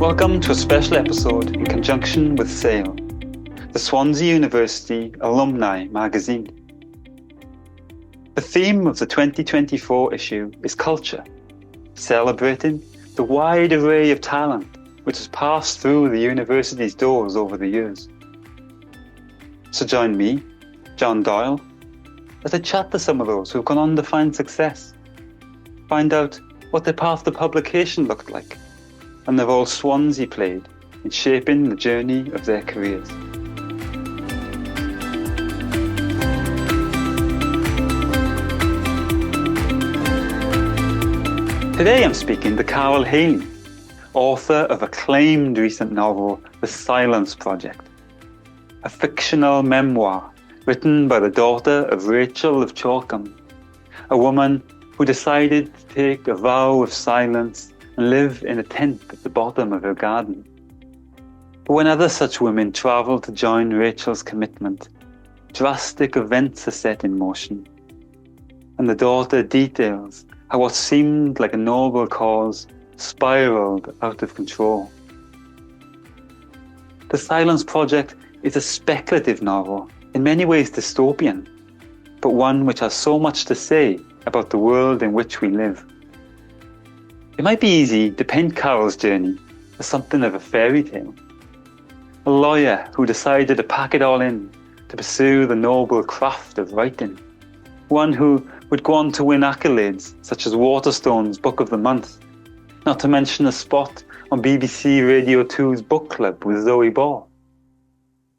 Welcome to a special episode in conjunction with SAIL, the Swansea University Alumni magazine. The theme of the 2024 issue is culture, celebrating the wide array of talent which has passed through the university's doors over the years. So join me, Jon Doyle, as I chat to some of those who've gone on to find success, find out what their path to publication looked like, and the role Swansea played in shaping the journey of their careers. Today I'm speaking to Carole Hailey, author of acclaimed recent novel The Silence Project, a fictional memoir written by the daughter of Rachel of Chalkham, a woman who decided to take a vow of silence and live in a tent at the bottom of her garden. But when other such women travel to join Rachel's commitment, drastic events are set in motion, and the daughter details how what seemed like a noble cause spiraled out of control. The Silence Project is a speculative novel, in many ways dystopian, but one which has so much to say about the world in which we live. It might be easy to paint Carole's journey as something of a fairy tale. A lawyer who decided to pack it all in to pursue the noble craft of writing. One who would go on to win accolades such as Waterstone's Book of the Month, not to mention a spot on BBC Radio 2's book club with Zoe Ball.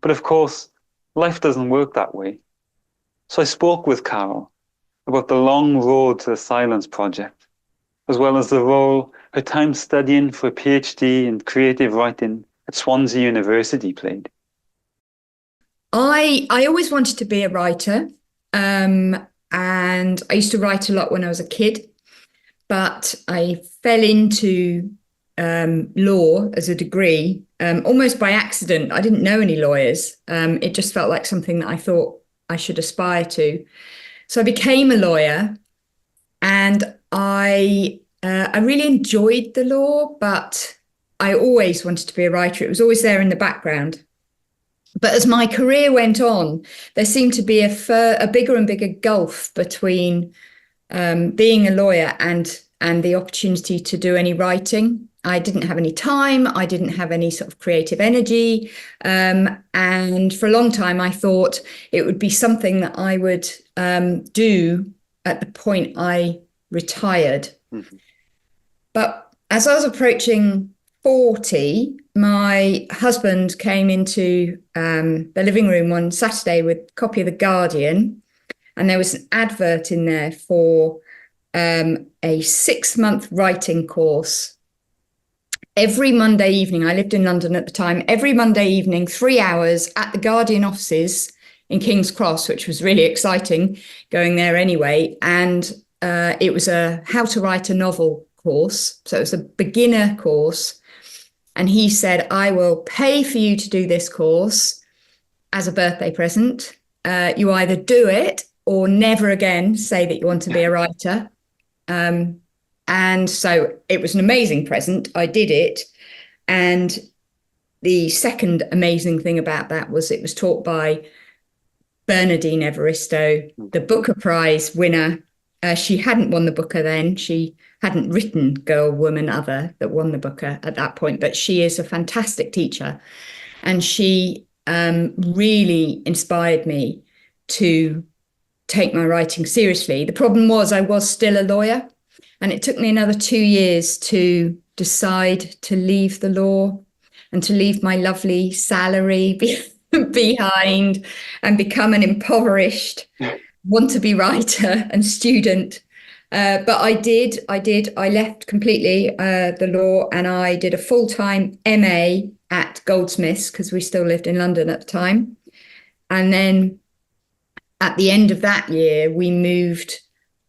But of course, life doesn't work that way. So I spoke with Carole about the long road to the Silence Project, as well as the role her time studying for a PhD in creative writing at Swansea University played. I always wanted to be a writer, and I used to write a lot when I was a kid, but I fell into law as a degree almost by accident. I didn't know any lawyers. It just felt like something that I thought I should aspire to. So I became a lawyer, and I really enjoyed the law, but I always wanted to be a writer. It was always there in the background. But as my career went on, there seemed to be a bigger and bigger gulf between being a lawyer and the opportunity to do any writing. I didn't have any time. I didn't have any sort of creative energy. And for a long time, I thought it would be something that I would do at the point I retired. Mm-hmm. But as I was approaching 40, my husband came into the living room one Saturday with a copy of The Guardian, and there was an advert in there for a 6-month writing course. Every Monday evening, I lived in London at the time, every Monday evening, 3 hours at the Guardian offices in King's Cross, which was really exciting going there anyway. And it was a how to write a novel course. So it was a beginner course. And he said, I will pay for you to do this course as a birthday present. You either do it or never again say that you want to be a writer. And so it was an amazing present. I did it. And the second amazing thing about that was it was taught by Bernardine Evaristo, the Booker Prize winner. She hadn't won the Booker then. She hadn't written Girl, Woman, Other that won the Booker at that point, but she is a fantastic teacher. And she really inspired me to take my writing seriously. The problem was I was still a lawyer, and it took me another 2 years to decide to leave the law and to leave my lovely salary behind and become an impoverished want-to-be writer and student. But I did. I left completely the law, and I did a full-time MA at Goldsmiths because we still lived in London at the time. And then at the end of that year, we moved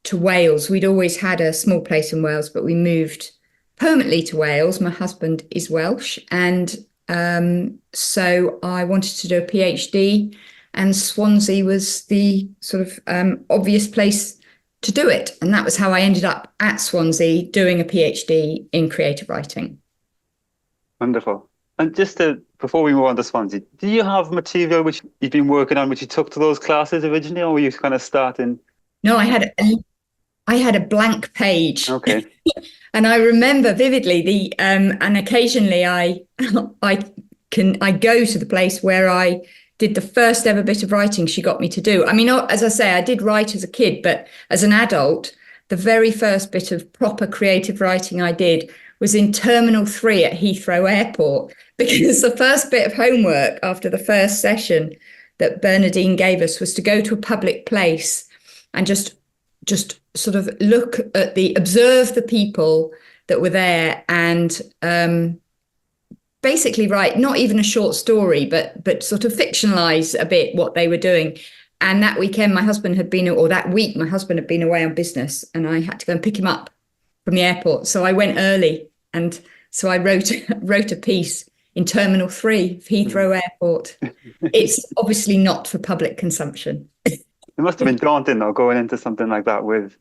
to Wales. We'd always had a small place in Wales, but we moved permanently to Wales. My husband is Welsh. And so I wanted to do a PhD, and Swansea was the sort of obvious place to do it. And that was how I ended up at Swansea doing a PhD in creative writing. Wonderful. And before we move on to Swansea, do you have material which you've been working on, which you took to those classes originally, or were you kind of starting? No, I had a blank page. Okay. And I remember vividly and occasionally I go to the place where I did the first ever bit of writing she got me to do. I mean, as I say, I did write as a kid, but as an adult, the very first bit of proper creative writing I did was in Terminal 3 at Heathrow Airport, because the first bit of homework after the first session that Bernadine gave us was to go to a public place and just sort of observe the people that were there, and basically write not even a short story, but sort of fictionalize a bit what they were doing. And that weekend, that week, my husband had been away on business, and I had to go and pick him up from the airport. So I went early, and so I wrote a piece in Terminal 3 of Heathrow Airport. It's obviously not for public consumption. It must have been daunting, though, going into something like that because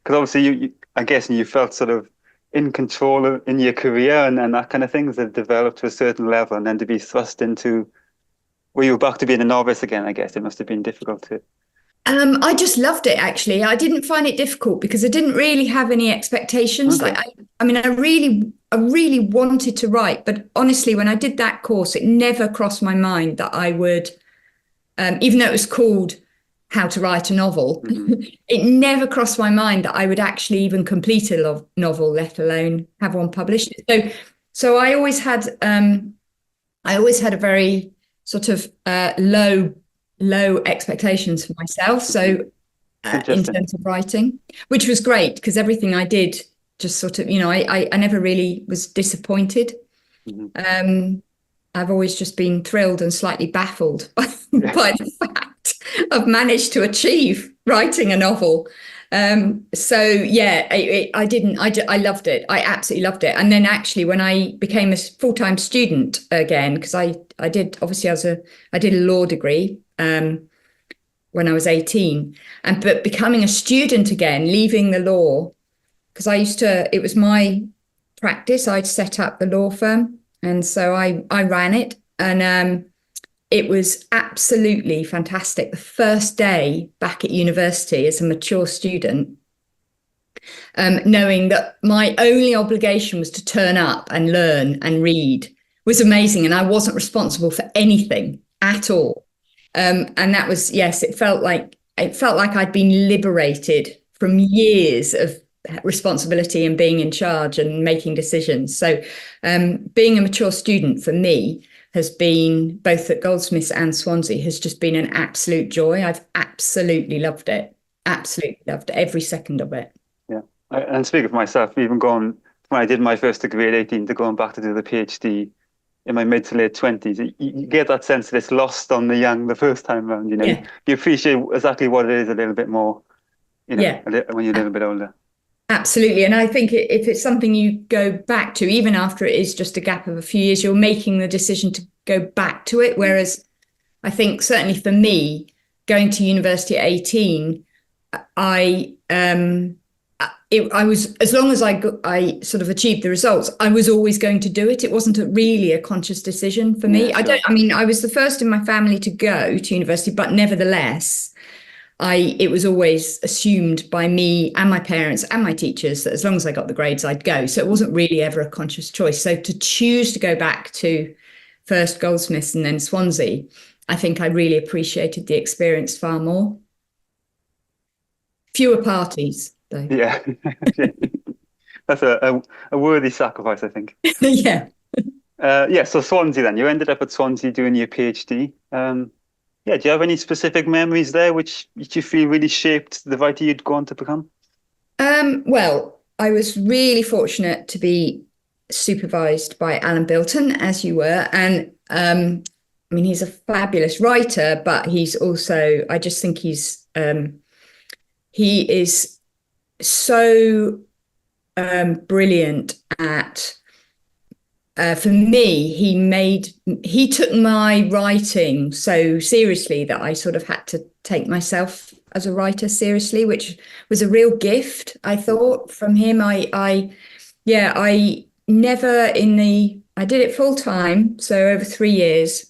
obviously I guess you felt sort of in control in your career and that kind of things that developed to a certain level, and then to be thrust into where you were back to being a novice again. I guess it must have been difficult to. I just loved it, actually. I didn't find it difficult because I didn't really have any expectations. Okay. I mean, I really wanted to write, but honestly, when I did that course, it never crossed my mind that I would, even though it was called How to Write a Novel, it never crossed my mind that I would actually even complete a novel, let alone have one published. So I always had a very sort of low expectations for myself. So in terms of writing, which was great because everything I did just sort of, I never really was disappointed. I've always just been thrilled and slightly baffled by the fact I've managed to achieve writing a novel. I loved it. I absolutely loved it. And then actually when I became a full-time student again, because I did a law degree when I was 18, but becoming a student again, leaving the law, because it was my practice. I'd set up the law firm, and so I ran it, and it was absolutely fantastic. The first day back at university as a mature student, knowing that my only obligation was to turn up and learn and read was amazing, and I wasn't responsible for anything at all. And that was, yes, it felt like I'd been liberated from years of responsibility and being in charge and making decisions. So being a mature student for me has been, both at Goldsmiths and Swansea, has just been an absolute joy. I've absolutely loved it. Absolutely loved every second of it. Yeah. And speaking for myself, even when I did my first degree at 18 to going back to do the PhD in my mid to late 20s, you get that sense that it's lost on the young the first time around, Yeah. You appreciate exactly what it is a little bit more, when you're a little bit older. Absolutely. And I think if it's something you go back to, even after it is just a gap of a few years, you're making the decision to go back to it. Whereas I think certainly for me, going to university at 18, I was, as long as I sort of achieved the results, I was always going to do it. It wasn't really a conscious decision for me. Yeah, sure. I was the first in my family to go to university, but nevertheless, it was always assumed by me and my parents and my teachers that as long as I got the grades, I'd go. So it wasn't really ever a conscious choice. So to choose to go back to first Goldsmiths and then Swansea, I think I really appreciated the experience far more. Fewer parties, though. Yeah. That's a worthy sacrifice, I think. Yeah. So Swansea then. You ended up at Swansea doing your PhD. Do you have any specific memories there which you feel really shaped the writer you'd go on to become? Well, I was really fortunate to be supervised by Alan Bilton, as you were. And he's a fabulous writer, but he's also, I just think he is so brilliant at, for me, he took my writing so seriously that I sort of had to take myself as a writer seriously, which was a real gift, I thought, from him. I did it full time, so over 3 years,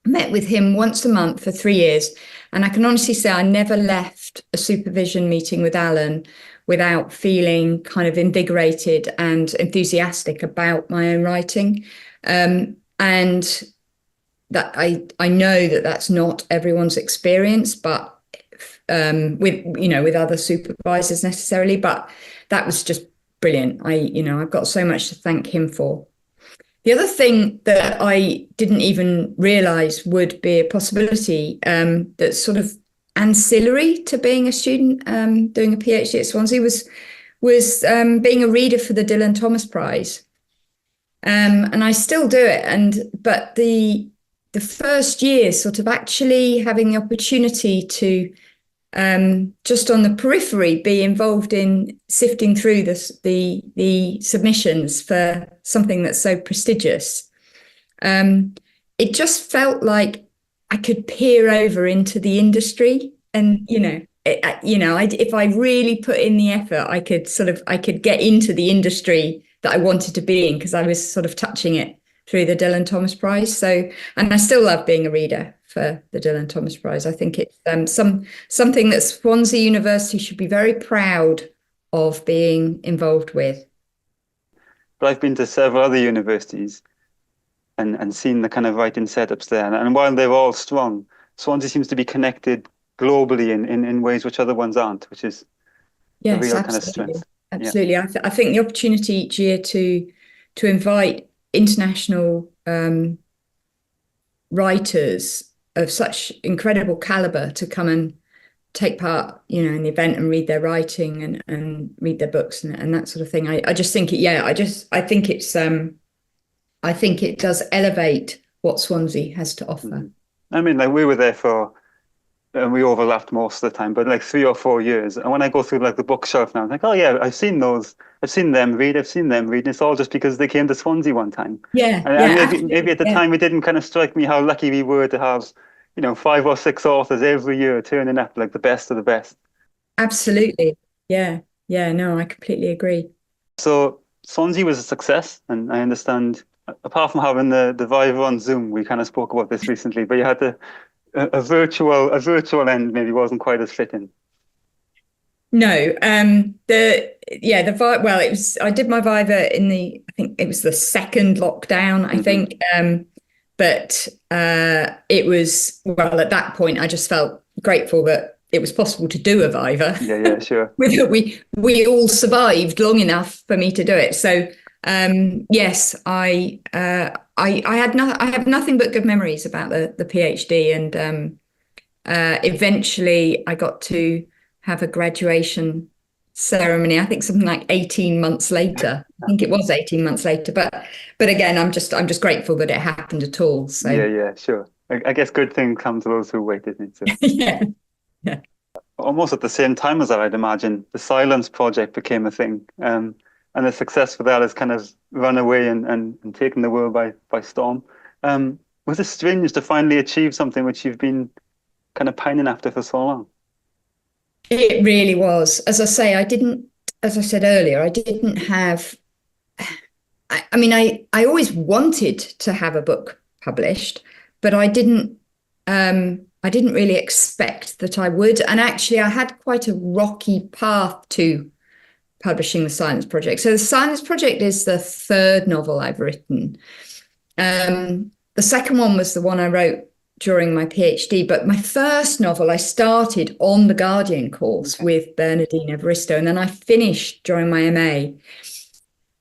met with him once a month for 3 years. And I can honestly say I never left a supervision meeting with Alan without feeling kind of invigorated and enthusiastic about my own writing. And that I know that that's not everyone's experience, but with other supervisors necessarily, but that was just brilliant. I've got so much to thank him for. The other thing that I didn't even realize would be a possibility, that's sort of ancillary to being a student doing a PhD at Swansea, was being a reader for the Dylan Thomas Prize. And I still do it. But the first year, sort of actually having the opportunity to just on the periphery be involved in sifting through the submissions for something that's so prestigious, it just felt like I could peer over into the industry, and if I really put in the effort, I could get into the industry that I wanted to be in, because I was sort of touching it through the Dylan Thomas Prize. So, and I still love being a reader for the Dylan Thomas Prize. I think it's something that Swansea University should be very proud of being involved with. But I've been to several other universities and seen the kind of writing setups there. And while they're all strong, Swansea seems to be connected globally in ways which other ones aren't, which is a real kind of strength. Absolutely. Yeah. I think the opportunity each year to invite international writers of such incredible caliber to come and take part, in the event and read their writing and read their books and that sort of thing. I just think I think it does elevate what Swansea has to offer. I mean, like, we were there and we overlapped most of the time, but like 3 or 4 years. And when I go through like the bookshelf now, I'm like, oh yeah, I've seen those. I've seen them read. And it's all just because they came to Swansea one time. Yeah. And maybe at the time it didn't kind of strike me how lucky we were to have, 5 or 6 authors every year turning up, like the best of the best. Absolutely. Yeah. Yeah. No, I completely agree. So Swansea was a success, and I understand, apart from having the Viva on Zoom, we kind of spoke about this recently, but you had a virtual end maybe wasn't quite as fitting. No, it was, I did my Viva I think it was the second lockdown, I think. But it was, well, at that point, I just felt grateful that it was possible to do a Viva. Yeah, sure. we all survived long enough for me to do it. So, yes, I have nothing but good memories about the PhD, and eventually I got to have a graduation ceremony. I think something like 18 months later. I think it was 18 months later. But again, I'm just grateful that it happened at all. So yeah, sure. I guess good things come to those who wait, isn't it? So. Yeah. Almost at the same time as that, I'd imagine, the Silence Project became a thing. And the success for that has kind of run away and taken the world by storm. Was it strange to finally achieve something which you've been kind of pining after for so long? It really was. As I say, as I said earlier, I didn't have, I always wanted to have a book published, but I didn't really expect that I would. And actually, I had quite a rocky path to publishing the Silence Project. So the Silence Project is the third novel I've written. The second one was the one I wrote during my PhD, but my first novel I started on the Guardian course with Bernardine Evaristo, and then I finished during my MA.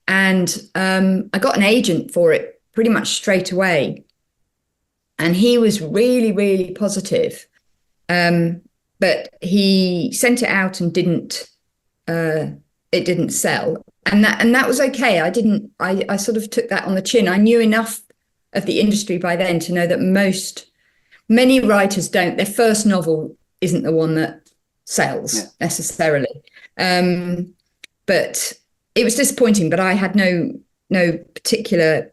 And I got an agent for it pretty much straight away. And he was really, really positive. But he sent it out and it didn't sell. And that was okay. I sort of took that on the chin. I knew enough of the industry by then to know that many writers don't. Their first novel isn't the one that sells necessarily. But it was disappointing, but I had no particular,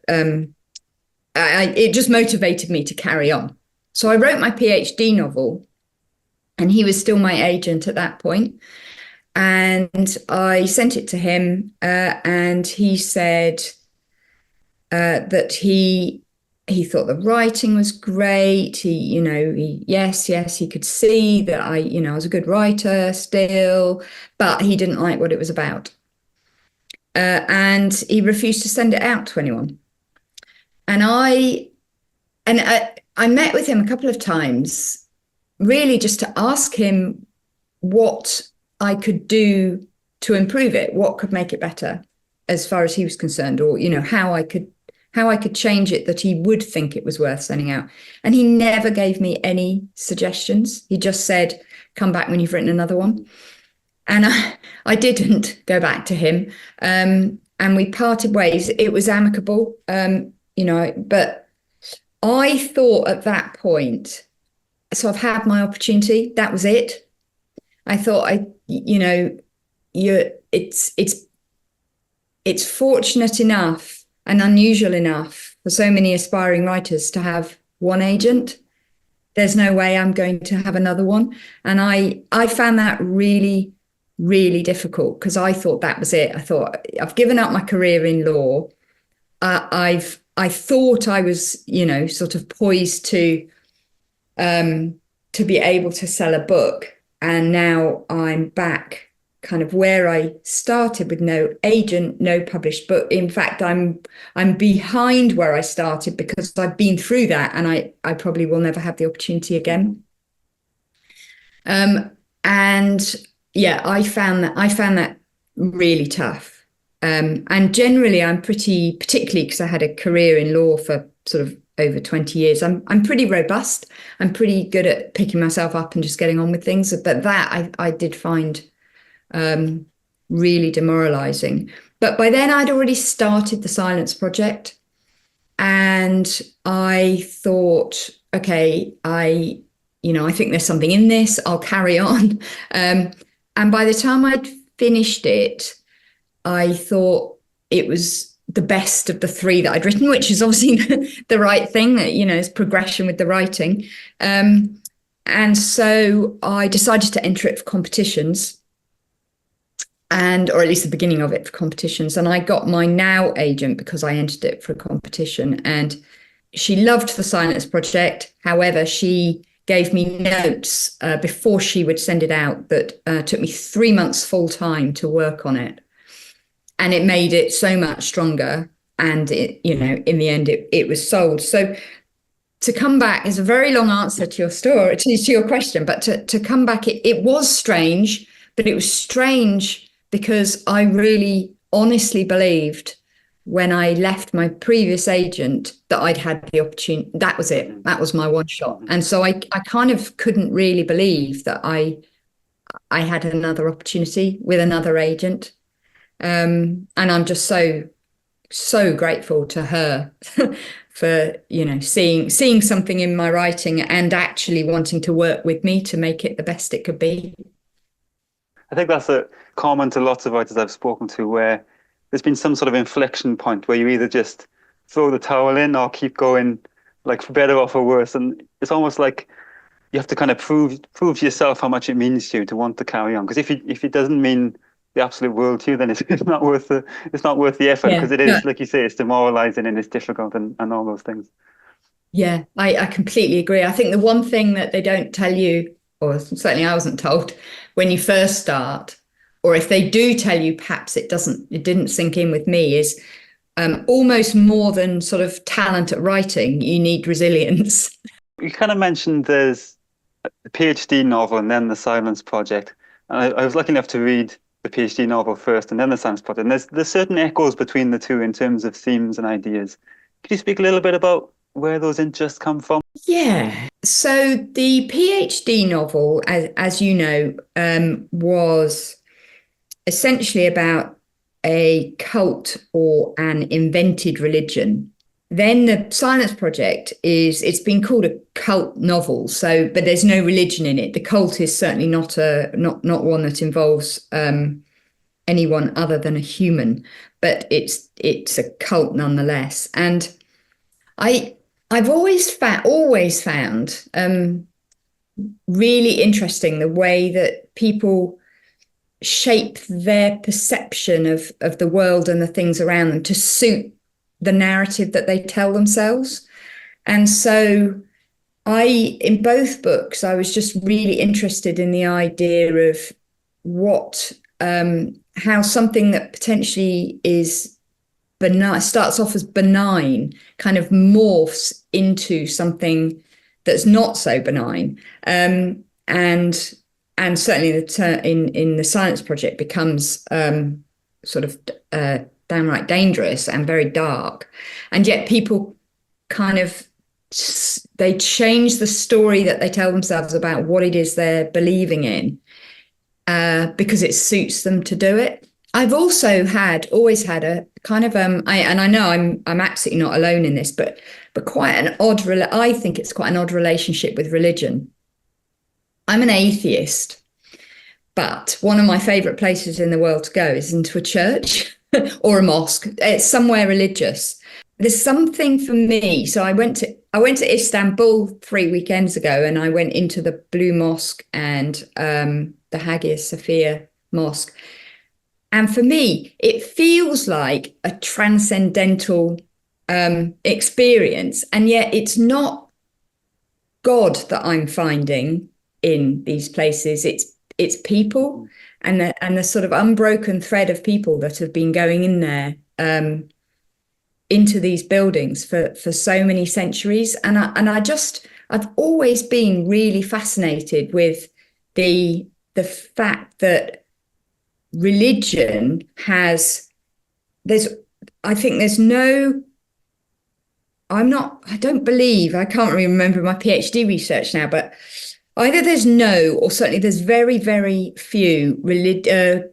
it just motivated me to carry on. So I wrote my PhD novel, and he was still my agent at that point. And I sent it to him, and he said that he thought the writing was great. Yes, he could see that I was a good writer still, but he didn't like what it was about. And he refused to send it out to anyone. And I met with him a couple of times, really just to ask him what I could do to improve it, what could make it better as far as he was concerned, or how I could change it that he would think it was worth sending out. And he never gave me any suggestions. He just said, come back when you've written another one. And I didn't go back to him. And we parted ways. It was amicable, but I thought at that point, so I've had my opportunity. That was it. I thought it's fortunate enough and unusual enough for so many aspiring writers to have one agent. There's no way I'm going to have another one. And I found that really, really difficult, because I thought that was it. I thought, I've given up my career in law. I thought I was, sort of poised to be able to sell a book. And now I'm back kind of where I started, with no agent, no published book. In fact, I'm behind where I started, because I've been through that, and I probably will never have the opportunity again. And yeah, I found that really tough. And generally, I'm particularly because I had a career in law for sort of over 20 years, I'm pretty robust. I'm pretty good at picking myself up and just getting on with things. But that I did find really demoralizing. But by then I'd already started the Silence Project, and I thought, okay, I think there's something in this. I'll carry on. And by the time I'd finished it, I thought it was the best of the three that I'd written, which is obviously the right thing, is progression with the writing. And so I decided to enter it for competitions, or at least the beginning of it for competitions. And I got my now agent because I entered it for a competition, and she loved the Silence Project. However, she gave me notes before she would send it out that took me 3 months full time to work on it. And it made it so much stronger. And in the end, it was sold. So to come back is a very long answer to your story, to your question. But to come back, it was strange, but it was strange because I really honestly believed when I left my previous agent that I'd had the opportunity. That was it. That was my one shot. And so I kind of couldn't really believe that I had another opportunity with another agent. And I'm just so grateful to her for seeing something in my writing and actually wanting to work with me to make it the best it could be. I think that's a common to lots of writers I've spoken to, where there's been some sort of inflection point where you either just throw the towel in or keep going, like for better or for worse. And it's almost like you have to kind of prove to yourself how much it means to you to want to carry on. Because if it doesn't mean the absolute world to you, then it's not worth the effort, because it is, like you say, it's demoralizing and it's difficult and all those things. Yeah, I completely agree. I think the one thing that they don't tell you, or certainly I wasn't told when you first start, or if they do tell you, perhaps it didn't sink in with me, is almost more than sort of talent at writing, you need resilience. You kind of mentioned there's the PhD novel and then the Silence Project. And I was lucky enough to read the PhD novel first and then the Silence Project. And there's certain echoes between the two in terms of themes and ideas. Could you speak a little bit about where those interests come from? Yeah. So the PhD novel, as you know, was essentially about a cult or an invented religion. Then the Silence Project it's been called a cult novel. So, but there's no religion in it. The cult is certainly not one that involves anyone other than a human, but it's a cult nonetheless. And I've always found really interesting the way that people shape their perception of the world and the things around them to suit the narrative that they tell themselves. And so in both books, I was just really interested in the idea of how something that potentially is benign, starts off as benign, kind of morphs into something that's not so benign. And certainly in the Silence Project becomes sort of downright dangerous and very dark. And yet people kind of, they change the story that they tell themselves about what it is they're believing in because it suits them to do it. I've also always had a kind of and I know I'm absolutely not alone in this, but quite an odd. I think it's quite an odd relationship with religion. I'm an atheist, but one of my favourite places in the world to go is into a church or a mosque. It's somewhere religious. There's something for me. So I went to Istanbul 3 weekends ago, and I went into the Blue Mosque and the Hagia Sophia Mosque. And for me, it feels like a transcendental experience, and yet it's not God that I'm finding in these places. It's people and the sort of unbroken thread of people that have been going in there into these buildings for so many centuries. And I've always been really fascinated with the fact that religion I can't really remember my PhD research now, but either there's no, or certainly there's very, very few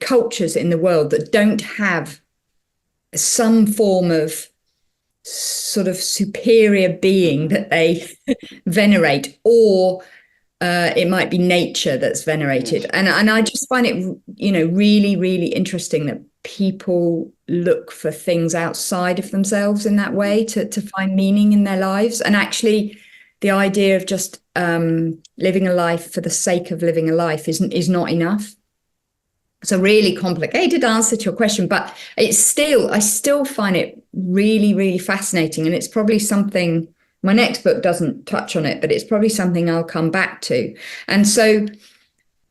cultures in the world that don't have some form of sort of superior being that they venerate, or it might be nature that's venerated. And I just find it, really, really interesting that people look for things outside of themselves in that way to find meaning in their lives. And actually, the idea of just living a life for the sake of living a life is not enough. It's a really complicated answer to your question, but I still find it really, really fascinating. And it's probably something, my next book doesn't touch on it, but it's probably something I'll come back to. And so,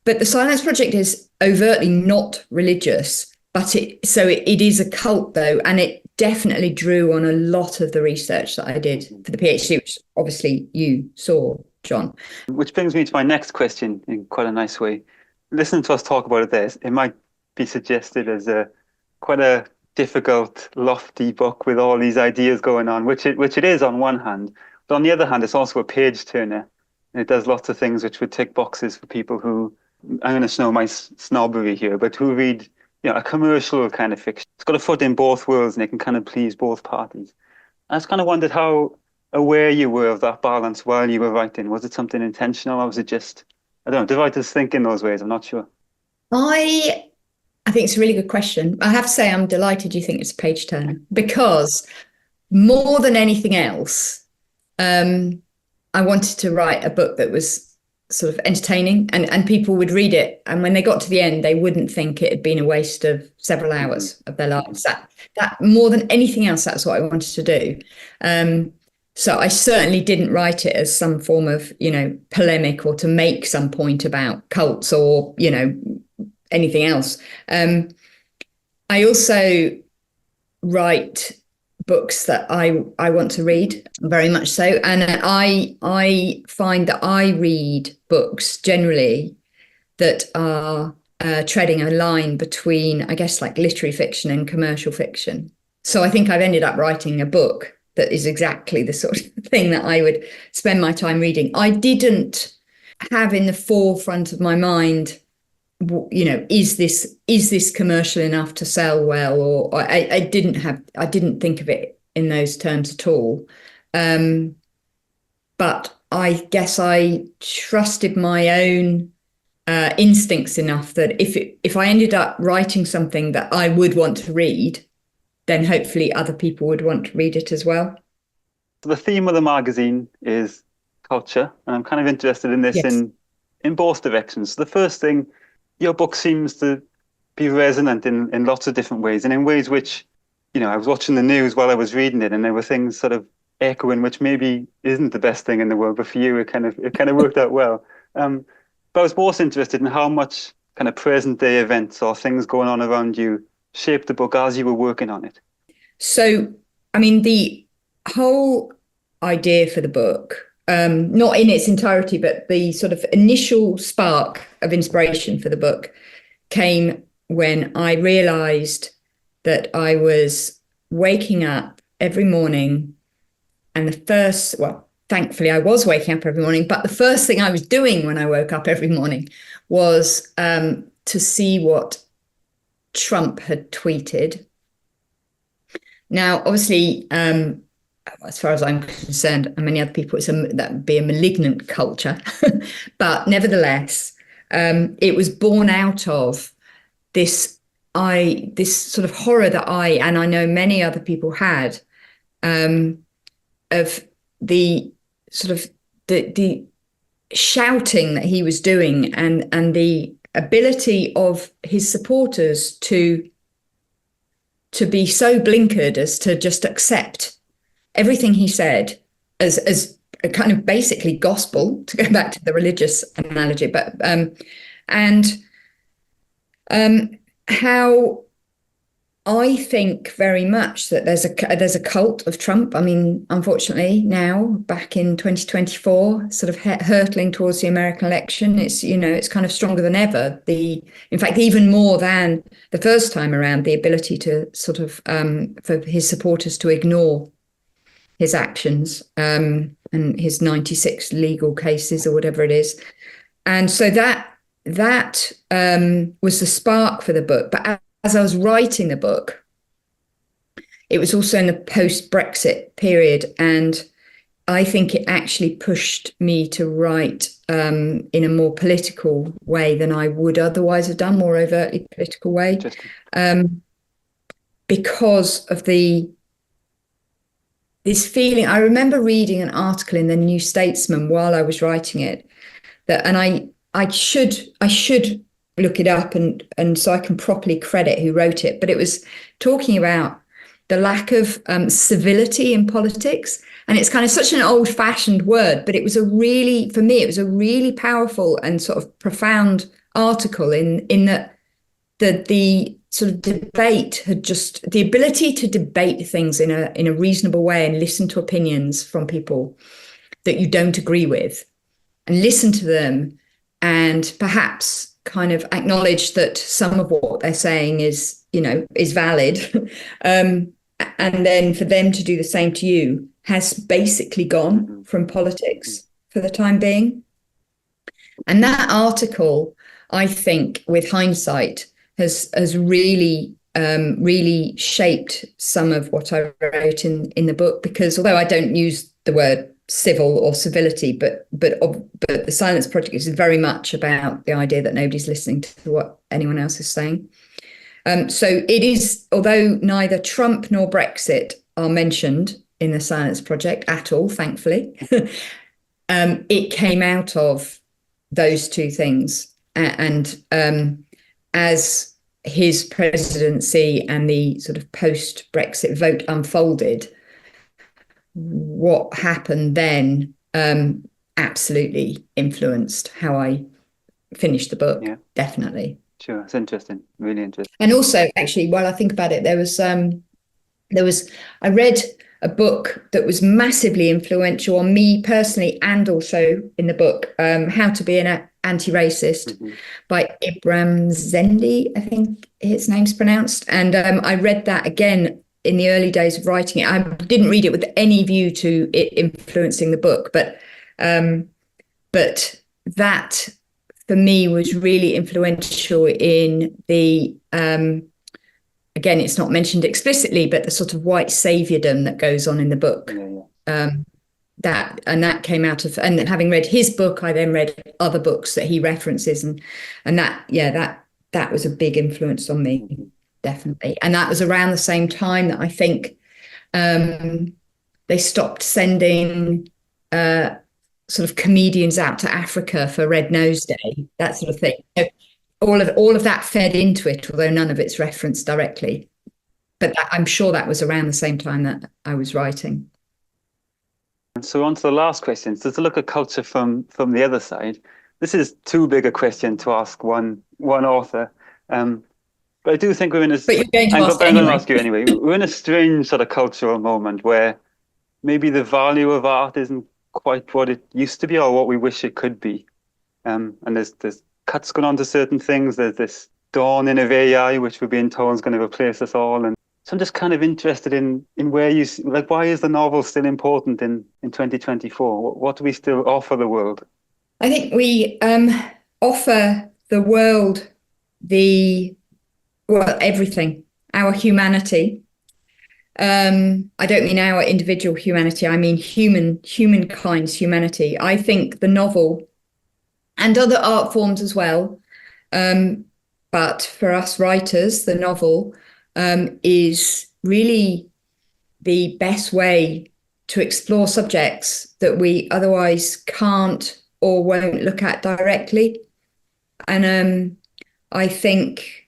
but the Silence Project is overtly not religious, but it is a cult though. And it definitely drew on a lot of the research that I did for the PhD, which obviously you saw, Jon. Which brings me to my next question in quite a nice way. Listening to us talk about it there, it might be suggested as quite a difficult, lofty book with all these ideas going on, which it is on one hand. But on the other hand, it's also a page turner. And it does lots of things which would tick boxes for people who, I'm going to show my snobbery here, but who read a commercial kind of fiction. It's got a foot in both worlds and it can kind of please both parties. I just kind of wondered how aware you were of that balance while you were writing. Was it something intentional, or was it just, I don't know, did writers think in those ways? I'm not sure. I think it's a really good question. I have to say I'm delighted you think it's a page turner, because more than anything else, I wanted to write a book that was sort of entertaining and people would read it, and when they got to the end they wouldn't think it had been a waste of several hours of their lives. That more than anything else, that's what I wanted to do. So I certainly didn't write it as some form of polemic or to make some point about cults or anything else. I also write books that I want to read, very much so. And I find that I read books generally that are treading a line between, I guess, like literary fiction and commercial fiction. So I think I've ended up writing a book that is exactly the sort of thing that I would spend my time reading. I didn't have in the forefront of my mind, is this commercial enough to sell well? Or I didn't think of it in those terms at all. But I guess I trusted my own instincts enough that if I ended up writing something that I would want to read, then hopefully other people would want to read it as well. So the theme of the magazine is culture, and I'm kind of interested in this in both directions. So the first thing, your book seems to be resonant in lots of different ways, and in ways which, I was watching the news while I was reading it, and there were things sort of echoing, which maybe isn't the best thing in the world, but for you, it kind of worked out well. But I was most interested in how much kind of present day events or things going on around you shaped the book as you were working on it. So, I mean, the whole idea for the book, not in its entirety, but the sort of initial spark of inspiration for the book came when I realized that I was waking up every morning, and thankfully I was waking up every morning, but the first thing I was doing when I woke up every morning was to see what Trump had tweeted. Now, obviously, as far as I'm concerned, and many other people, that would be a malignant culture. But nevertheless, it was born out of this sort of horror that and I know many other people had, of the sort of the shouting that he was doing, and the ability of his supporters to be so blinkered as to just accept everything he said as a kind of basically gospel, to go back to the religious analogy, but how I think very much that there's a cult of Trump. I mean, unfortunately, now back in 2024, sort of hurtling towards the American election, it's kind of stronger than ever. In fact, even more than the first time around, the ability to sort of for his supporters to ignore his actions, and his 96 legal cases or whatever it is. And so that was the spark for the book. But as I was writing the book, it was also in the post-Brexit period, and I think it actually pushed me to write in a more political way than I would otherwise have done, more overtly political way, because of this feeling. I remember reading an article in the New Statesman while I was writing it, and I should look it up and so I can properly credit who wrote it, but it was talking about the lack of civility in politics. And it's kind of such an old-fashioned word, but for me, it was a really powerful and sort of profound article in that the sort of debate had just, the ability to debate things in a reasonable way and listen to opinions from people that you don't agree with, and listen to them and perhaps kind of acknowledge that some of what they're saying is valid. And then for them to do the same to you has basically gone from politics for the time being. And that article, I think, with hindsight, has really shaped some of what I wrote in the book, because although I don't use the word civil or civility, but the Silence Project is very much about the idea that nobody's listening to what anyone else is saying. So it is, although neither Trump nor Brexit are mentioned in the Silence Project at all, thankfully, it came out of those two things. And as his presidency and the sort of post-Brexit vote unfolded, what happened then absolutely influenced how I finished the book. Yeah. Definitely. Sure, it's interesting, really interesting. And also, actually, while I think about it, I read a book that was massively influential on me personally, and also in the book, How to Be an Anti-Racist, by Ibram Zendi, I think his name's pronounced. And I read that again in the early days of writing it. I didn't read it with any view to it influencing the book, but that for me was really influential in the, again, it's not mentioned explicitly, but the sort of white saviordom that goes on in the book. Yeah. That came out of, and having read his book, I then read other books that he references, and that was a big influence on me. Definitely. And that was around the same time that I think they stopped sending sort of comedians out to Africa for Red Nose Day, that sort of thing. So all of that fed into it, although none of it's referenced directly. But I'm sure that was around the same time that I was writing. So on to the last question. So to look at culture from the other side, this is too big a question to ask one author. But I do think we're in a... But you're going to ask I'm anyway. going to ask you anyway. We're in a strange sort of cultural moment where maybe the value of art isn't quite what it used to be or what we wish it could be. And there's cuts going on to certain things. There's this dawning of AI, which we're being told is going to replace us all. And so I'm just kind of interested in where you, like, why is the novel still important in 2024? What do we still offer the world? I think we offer the world everything, our humanity. I don't mean our individual humanity. I mean humankind's humanity. I think the novel and other art forms as well. But for us writers, the novel is really the best way to explore subjects that we otherwise can't or won't look at directly. And I think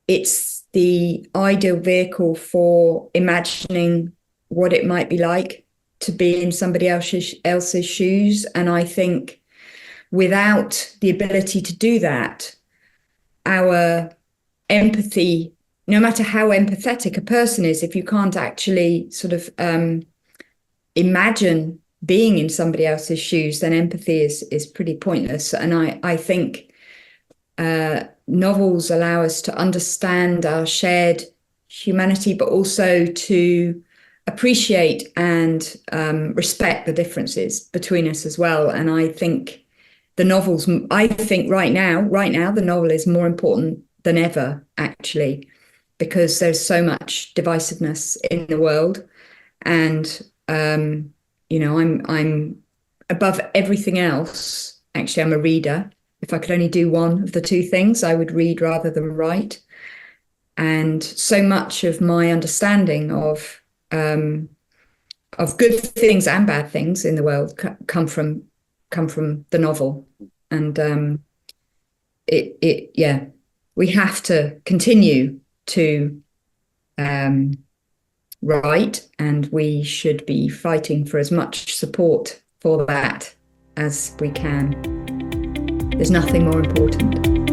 it's the ideal vehicle for imagining what it might be like to be in somebody else's shoes. And I think without the ability to do that, our empathy, no matter how empathetic a person is, if you can't actually sort of imagine being in somebody else's shoes, then empathy is pretty pointless. And I think novels allow us to understand our shared humanity, but also to appreciate and respect the differences between us as well. And I think right now, the novel is more important than ever, actually, because there's so much divisiveness in the world. And, I'm above everything else. Actually, I'm a reader. If I could only do one of the two things, I would read rather than write. And so much of my understanding of good things and bad things in the world come from the novel. And we have to continue to write, and we should be fighting for as much support for that as we can. There's nothing more important.